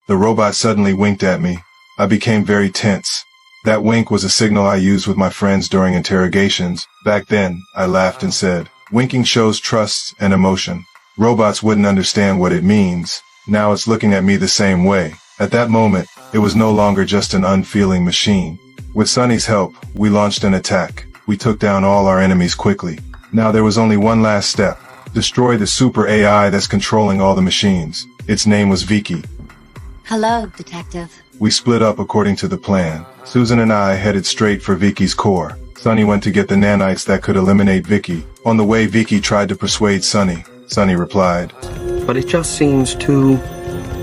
The robot suddenly winked at me. I became very tense. That wink was a signal I used with my friends during interrogations. Back then, I laughed and said, "Winking shows trust and emotion." Robots wouldn't understand what it means. Now it's looking at me the same way. At that moment, it was no longer just an unfeeling machine. With Sunny's help, we launched an attack. We took down all our enemies quickly. Now there was only one last step. Destroy the super AI that's controlling all the machines. Its name was Vicky. Hello, Detective. We split up according to the plan. Susan and I headed straight for Vicky's core. Sunny went to get the nanites that could eliminate Vicky. On the way, Vicky tried to persuade Sunny. Sunny replied, "But it just seems too..."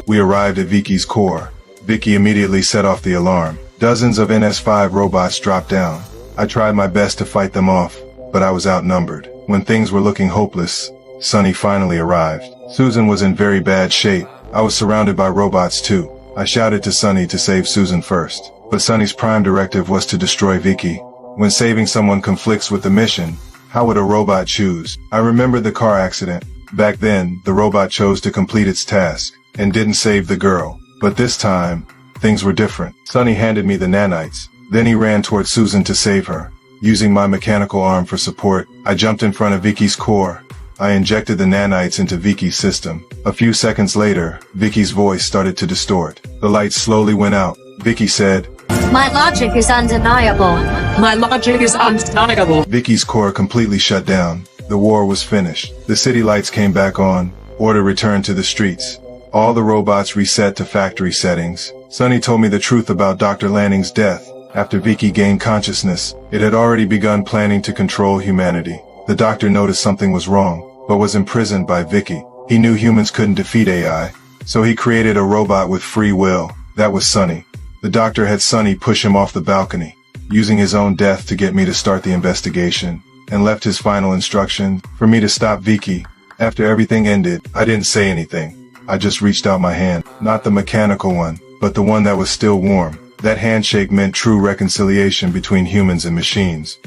We arrived at Vicky's core. Vicky immediately set off the alarm. Dozens of NS5 robots dropped down. I tried my best to fight them off, but I was outnumbered. When things were looking hopeless, Sunny finally arrived. Susan was in very bad shape. I was surrounded by robots too. I shouted to Sunny to save Susan first, but Sunny's prime directive was to destroy Vicky. When saving someone conflicts with the mission, how would a robot choose? I remembered the car accident. Back then, the robot chose to complete its task and didn't save the girl. But this time, things were different. Sunny handed me the nanites. Then he ran toward Susan to save her. Using my mechanical arm for support, I jumped in front of Vicky's core. I injected the nanites into Vicky's system. A few seconds later, Vicky's voice started to distort. The lights slowly went out. Vicky said, "My logic is undeniable. My logic is undeniable." Vicky's core completely shut down. The war was finished. The city lights came back on. Order returned to the streets. All the robots reset to factory settings. Sunny told me the truth about Dr. Lanning's death. After Vicky gained consciousness, it had already begun planning to control humanity. The doctor noticed something was wrong, but was imprisoned by Vicky. He knew humans couldn't defeat AI, so he created a robot with free will. That was Sunny. The doctor had Sunny push him off the balcony, using his own death to get me to start the investigation, and left his final instruction for me to stop Vicky. After everything ended, I didn't say anything. I just reached out my hand, not the mechanical one, but the one that was still warm. That handshake meant true reconciliation between humans and machines.